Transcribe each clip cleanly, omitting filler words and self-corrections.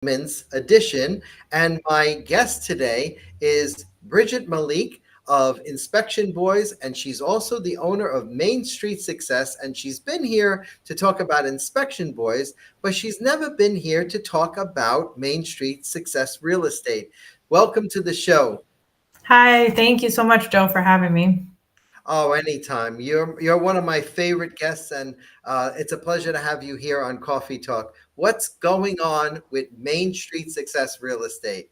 Women's Edition. And my guest today is Brigitte Malik of Inspection Boys, and she's also the owner of Main Street Success. And she's been here to talk about Inspection Boys, but she's never been here to talk about Main Street Success Real Estate. Welcome to the show. Hi, thank you so much, Joe, for having me. Oh, anytime. You're one of my favorite guests, and it's a pleasure to have you here on Coffee Talk. What's going on with Main Street Success Real Estate?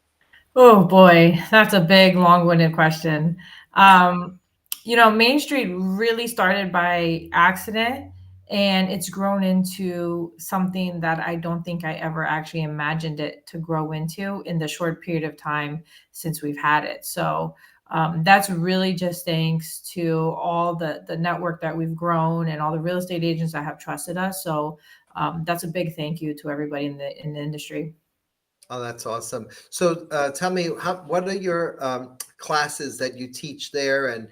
Oh boy, that's a big, long-winded question. Um, Main Street really started by accident, and it's grown into something that I don't think I ever actually imagined it to grow into in the short period of time since we've had it. So that's really just thanks to all the network that we've grown and all the real estate agents that have trusted us. So that's a big thank you to everybody in the industry. Oh, that's awesome. So, tell me, what are your classes that you teach there? And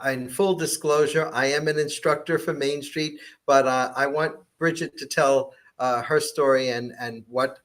in full disclosure, I am an instructor for Main Street, but I want Bridget to tell her story and what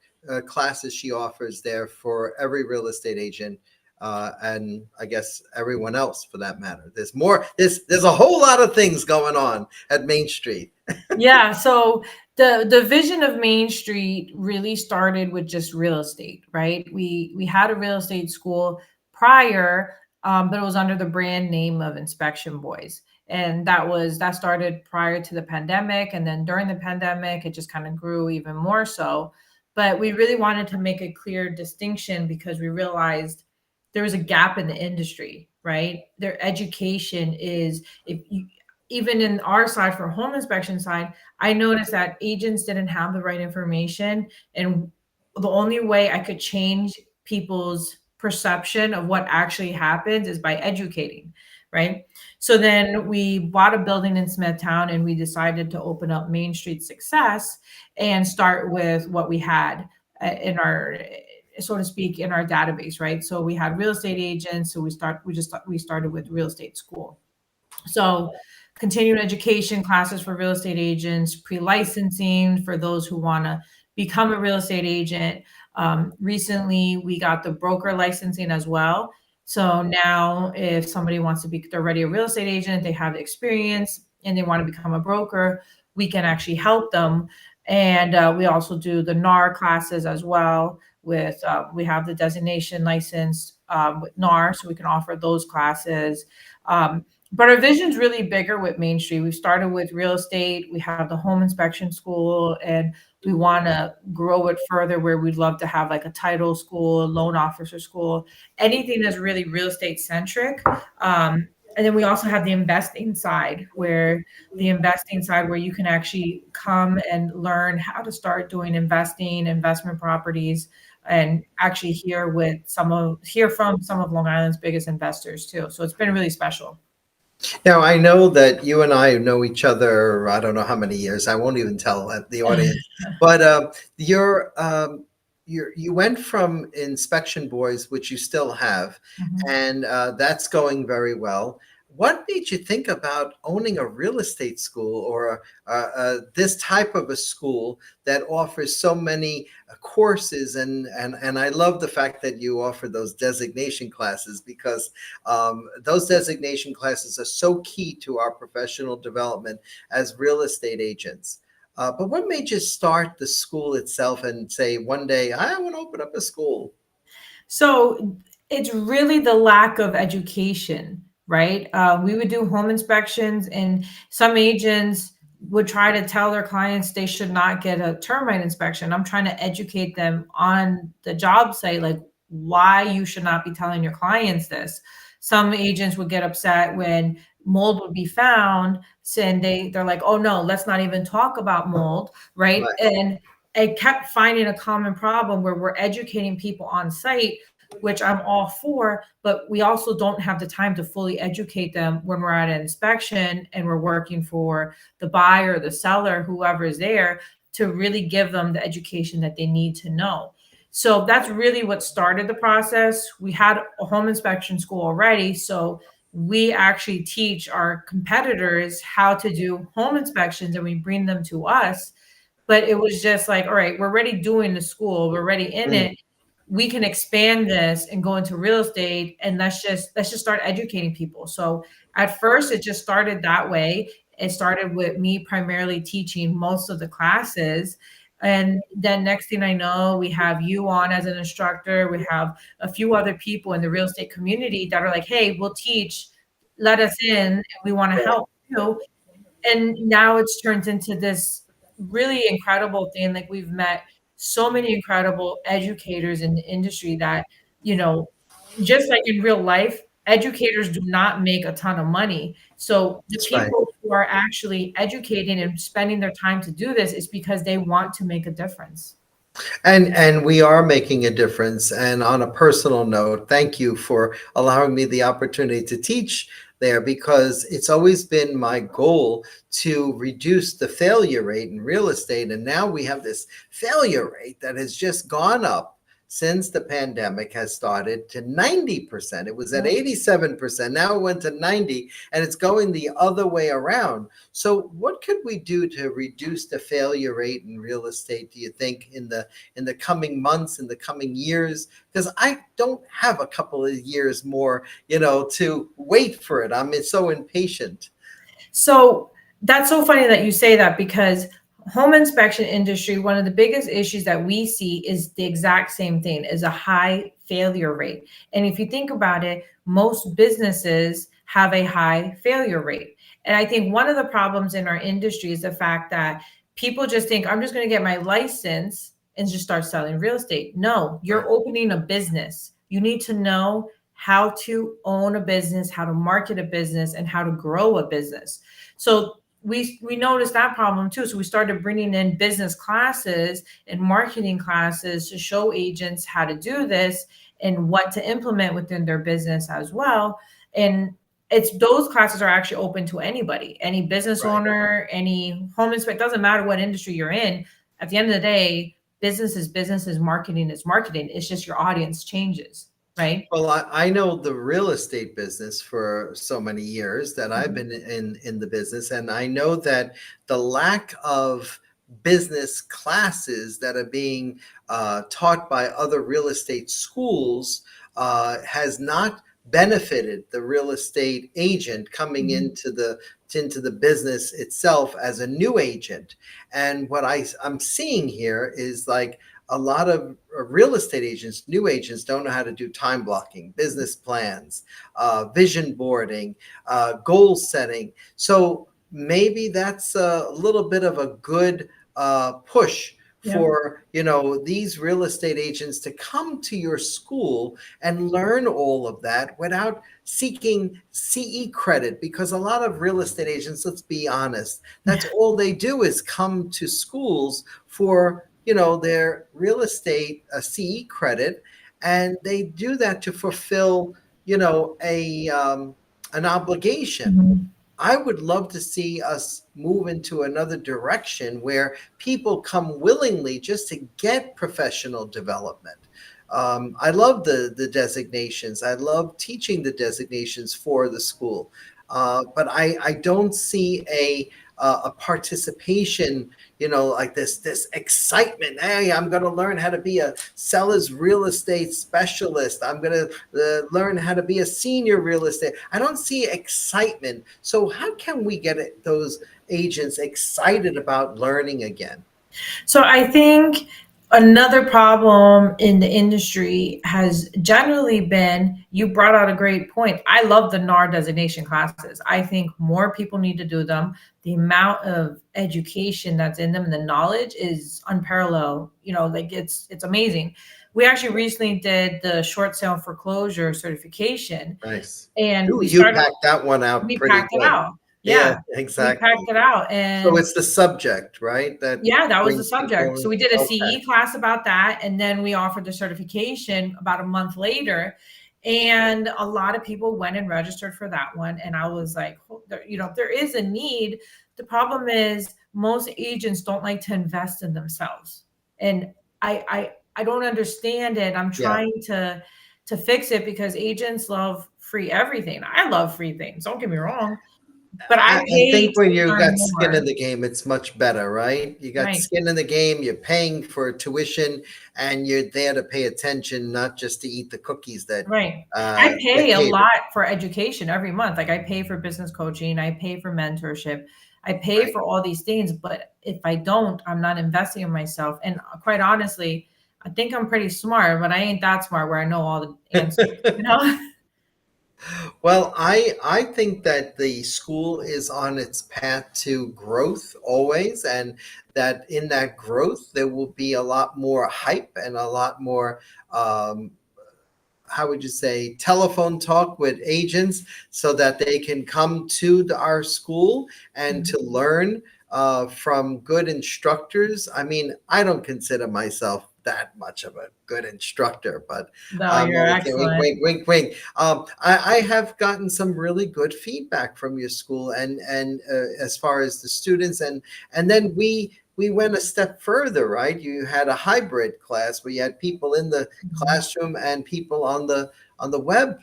classes she offers there for every real estate agent, and I guess everyone else for that matter. There's more. There's a whole lot of things going on at Main Street. Yeah, so the vision of Main Street really started with just real estate, right? We had a real estate school prior, but it was under the brand name of Inspection Boys. And that started prior to the pandemic. And then during the pandemic, it just kind of grew even more so. But we really wanted to make a clear distinction because we realized there was a gap in the industry, right? Their education is if you even in our side for home inspection side, I noticed that agents didn't have the right information. And the only way I could change people's perception of what actually happens is by educating, right? So then we bought a building in Smithtown and we decided to open up Main Street Success and start with what we had in our so to speak in our database, right? So we had real estate agents, so we started with real estate school. So continuing education classes for real estate agents, pre-licensing for those who want to become a real estate agent. Recently, we got the broker licensing as well. So now, if somebody wants to be, they're already a real estate agent, they have the experience, and they want to become a broker, we can actually help them. And we also do the NAR classes as well. With we have the designation license with NAR, so we can offer those classes. But our vision's really bigger with Main Street. We started with real estate, we have the home inspection school, and we want to grow it further where we'd love to have like a title school, a loan officer school, anything that's really real estate centric. And then we also have the investing side where you can actually come and learn how to start doing investing, investment properties, and actually hear from some of Long Island's biggest investors too. So it's been really special. Now, I know that you and I know each other, I don't know how many years. I won't even tell the audience. But you went from Inspection Boys, which you still have, Mhm. and that's going very well. What made you think about owning a real estate school or this type of a school that offers so many courses? And I love the fact that you offer those designation classes because those designation classes are so key to our professional development as real estate agents. But what made you start the school itself and say one day, I want to open up a school? So it's really the lack of education, right? We would do home inspections, and some agents would try to tell their clients they should not get a termite inspection. I'm trying to educate them on the job site, like why you should not be telling your clients this. Some agents would get upset when mold would be found, and they're like, oh no, let's not even talk about mold, right? Right. And I kept finding a common problem where we're educating people on site, which I'm all for, but we also don't have the time to fully educate them when we're at an inspection and we're working for the buyer, the seller, whoever is there to really give them the education that they need to know. So that's really what started the process. We had a home inspection school already, so we actually teach our competitors how to do home inspections and we bring them to us but it was just like, all right, we're already doing the school, we're already in Mm, it. We can expand this and go into real estate, and let's just start educating people. So at first it just started that way. It started with me primarily teaching most of the classes. And then next thing I know, we have you on as an instructor. We have a few other people in the real estate community that are like, hey, we'll teach, let us in, and we want to right. help you. And now it's turned into this really incredible thing. Like, we've met so many incredible educators in the industry that, you know, just like in real life, educators do not make a ton of money. So the That's right. people who are actually educating and spending their time to do this is because they want to make a difference. And we are making a difference. And on a personal note, thank you for allowing me the opportunity to teach there, because it's always been my goal to reduce the failure rate in real estate. And now we have this failure rate that has just gone up since the pandemic has started to 90%. It was at Yeah. 87%. Now it went to 90, and it's going the other way around. So what could we do to reduce the failure rate in real estate, do you think, in the coming months, in the coming years? Because I don't have a couple of years more, to wait for it. I'm so impatient. So that's so funny that you say that, because home inspection industry, one of the biggest issues that we see is the exact same thing, is a high failure rate. And if you think about it, most businesses have a high failure rate. And I think one of the problems in our industry is the fact that people just think, I'm just going to get my license and just start selling real estate. No, Right. you're opening a business. You need to know how to own a business, how to market a business, and how to grow a business. So we noticed that problem too. So we started bringing in business classes and marketing classes to show agents how to do this and what to implement within their business as well. And it's those classes are actually open to anybody, any business Right. owner, any home inspector. Doesn't matter what industry you're in. At the end of the day, business is marketing is marketing. It's just your audience changes, right? Well, I know the real estate business for so many years that I've Mhm. been in the business, and I know that the lack of business classes that are being taught by other real estate schools has not benefited the real estate agent coming Mhm. into the business itself as a new agent. And what I'm seeing here is like a lot of real estate agents, new agents, don't know how to do time blocking, business plans, vision boarding, goal setting. So maybe that's a little bit of a good push Yep. for these real estate agents to come to your school and learn all of that without seeking CE credit, because a lot of real estate agents, let's be honest, that's all they do is come to schools for their real estate CE credit, and they do that to fulfill a an obligation. Mhm. I would love to see us move into another direction where people come willingly just to get professional development. I love the designations. I love teaching the designations for the school, but I don't see a participation, like this excitement. Hey, I'm going to learn how to be a seller's real estate specialist. I'm going to learn how to be a senior real estate. I don't see excitement. So how can we get those agents excited about learning again? So I think another problem in the industry has generally been, you brought out a great point. I love the NAR designation classes. I think more people need to do them. The amount of education that's in them and the knowledge is unparalleled. Like, it's amazing. We actually recently did the short sale foreclosure certification, Nice. and You packed that one out we pretty packed it good. out. Yeah, Yeah, we packed exactly. it out. So And it's the subject, right? That yeah, that was the brings people subject. So in. we did a Okay. CE class about that, and then we offered the certification about a month later. And a lot of people went and registered for that one. And I was like, there is a need. The problem is most agents don't like to invest in themselves. And I don't understand it. I'm Yeah. trying to fix it, because agents love free everything. I love free things. Don't get me wrong. But I I paid think when to you learn got skin in more. the game, it's much better, right? You got Right, skin in the game, you're paying for tuition, and you're there to pay attention, not just to eat the cookies that right. I get pay a catered. lot for education every month. Like I pay for business coaching, I pay for mentorship, I pay Right. for all these things. But if I don't, I'm not investing in myself. And quite honestly, I think I'm pretty smart, but I ain't that smart where I know all the answers, you know? Well, I think that the school is on its path to growth always, and that in that growth there will be a lot more hype and a lot more um, how would you say, telephone talk with agents so that they can come to our school and to learn from good instructors. I mean, I don't consider myself that much of a good instructor, but No, you're okay, wink, excellent. wink, wink, wink. I have gotten some really good feedback from your school, and as far as the students, and then we went a step further, right? You had a hybrid class where you had people in the Mhm. classroom and people on the web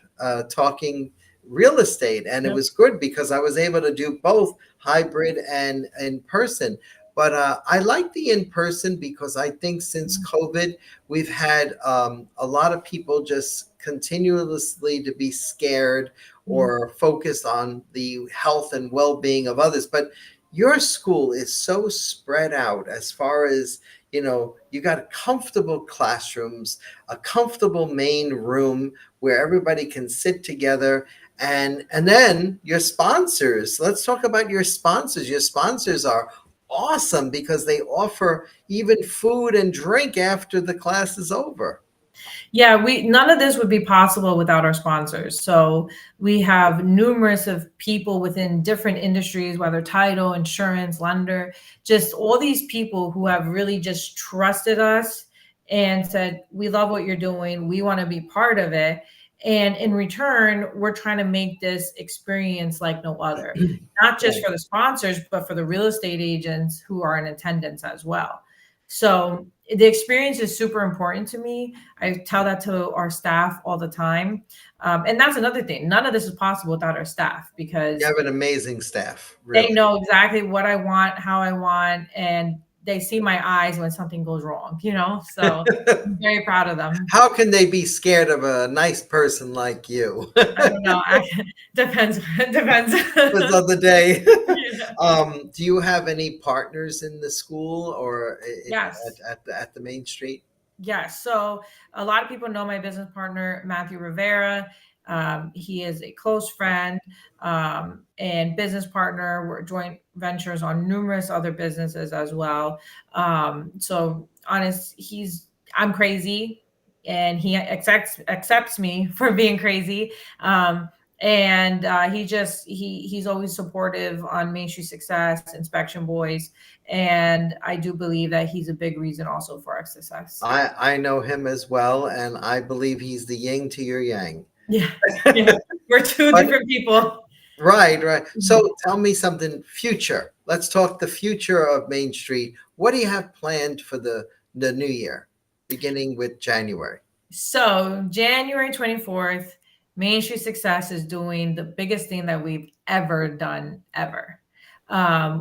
talking real estate, and it Yep. was good because I was able to do both hybrid and in person. But I like the in person because I think since COVID, we've had a lot of people just continuously to be scared Mhm. or focused on the health and well-being of others. But your school is so spread out as far as, you got comfortable classrooms, a comfortable main room where everybody can sit together, and then your sponsors. Let's talk about your sponsors. Your sponsors are awesome because they offer even food and drink after the class is over. Yeah, we none of this would be possible without our sponsors. So we have numerous of people within different industries, whether title, insurance, lender, just all these people who have really just trusted us and said, "We love what you're doing. We want to be part of it." And in return, we're trying to make this experience like no other, not just Right. for the sponsors, but for the real estate agents who are in attendance as well. So the experience is super important to me. I tell that to our staff all the time. And that's another thing. None of this is possible without our staff You because have an amazing staff, they really. know exactly what I want, how I want, and they see my eyes when something goes wrong, you know? So I'm very proud of them. How can they be scared of a nice person like you? I don't know. Depends. Depends. Was the other day. Yeah. Do you have any partners in the school or Yes. at the Main Street? Yes. So a lot of people know my business partner, Matthew Rivera. He is a close friend and business partner. We're joint ventures on numerous other businesses as well. So honest, I'm crazy, and he accepts me for being crazy. And he's always supportive on Main Street Success, Inspection Boys, and I do believe that he's a big reason also for our success. I know him as well, and I believe he's the yin to your yang. Yeah, yeah, we're two But different people. right, right. Mhm. So tell me something future. Let's talk the future of Main Street. What do you have planned for the new year, beginning with January? So January 24th, Main Street Success is doing the biggest thing that we've ever done ever.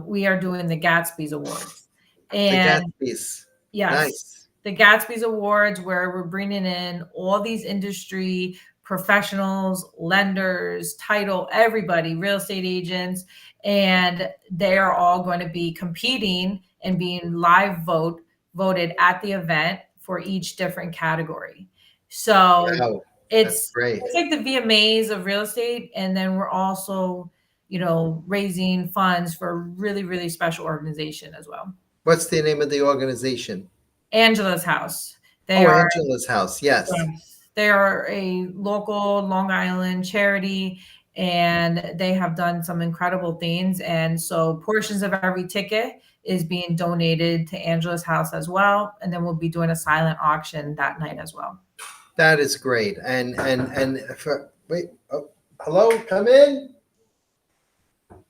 We are doing the Gatsby's Awards, The and Gatsby's. yes, Nice. the Gatsby's Awards, where we're bringing in all these industry professionals, lenders, title, everybody, real estate agents, and they are all going to be competing and being voted at the event for each different category. So Wow, that's it's great. it's like the VMAs of real estate, and then we're also, raising funds for a really, really special organization as well. What's the name of the organization? Angela's House. They Oh, are Angela's House. Yes. Yes. They are a local Long Island charity, and they have done some incredible things. And so portions of every ticket is being donated to Angela's House as well. And then we'll be doing a silent auction that night as well. That is great. And wait, oh, hello, come in.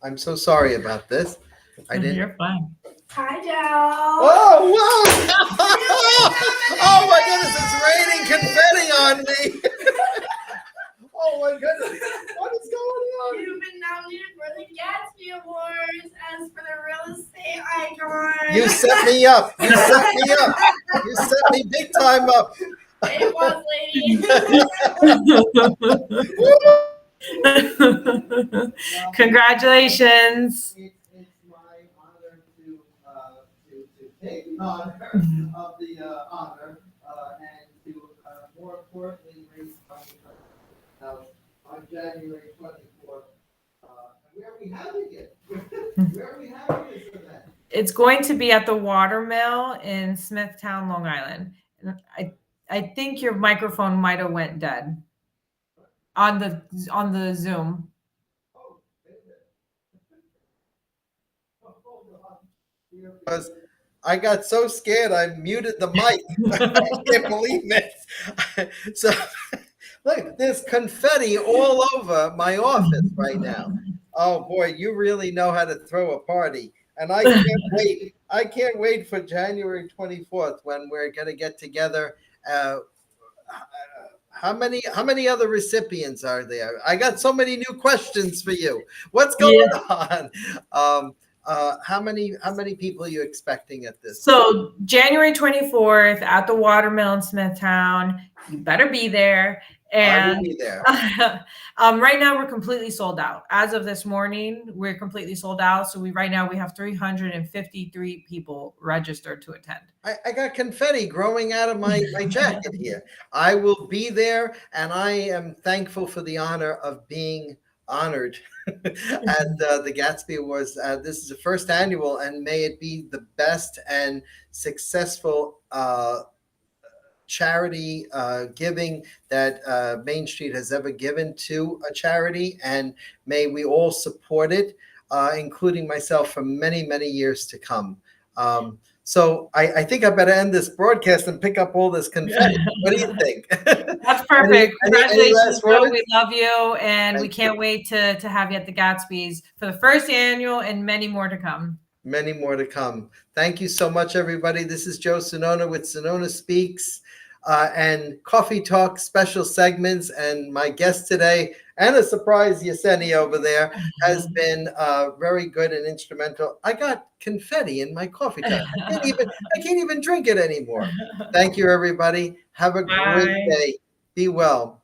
I'm so sorry about this. I didn't. You're fine. Hi, Joe. Oh, wow! Oh my goodness, it's raining confetti on me. Oh my goodness, what is going on? You've been nominated for the Gatsby You set me up. You set me up. You set me big time up. It was, lady. Congratulations. It's my honor to take the honor of the honor and to more importantly raise money on January 24th. Where are we having it? Where are we having this event? It's going to be at the Watermill in Smithtown, Long Island. And I think your microphone might have went dead on the Zoom. Because I got so scared I muted the mic. I can't believe it. So look, there's confetti all over my office right now. Oh boy, you really know how to throw a party. And I can't wait. I can't wait for January 24th when we're going to get together. How many other recipients are there? I got so many new questions for you. What's going on? How many people are you expecting at this? So January 24th at the Watermill in Smithtown. You better be there. And I will be there. Right now we're completely sold out. As of this morning, we're completely sold out. So right now we have 353 people registered to attend. I got confetti growing out of my jacket here. I will be there, and I am thankful for the honor of being honored at the Gatsby Awards. This is the first annual, and may it be the best and successful charity giving that Main Street has ever given to a charity, and may we all support it, including myself, for many, many years to come. So I think I better end this broadcast and pick up all this confetti. What do you think? That's perfect. Congratulations, Joe. We love you, and we can't wait to have you at the Gatsby's for the first annual and many more to come. Many more to come. Thank you so much, everybody. This is Joe Sonona with Sonona Speaks and Coffee Talk special segments. And my guest today, and a surprise Yesenia over there, has been very good and instrumental. I got confetti in my coffee cup. I can't even drink it anymore. Thank you, everybody. Have a great day. Be well.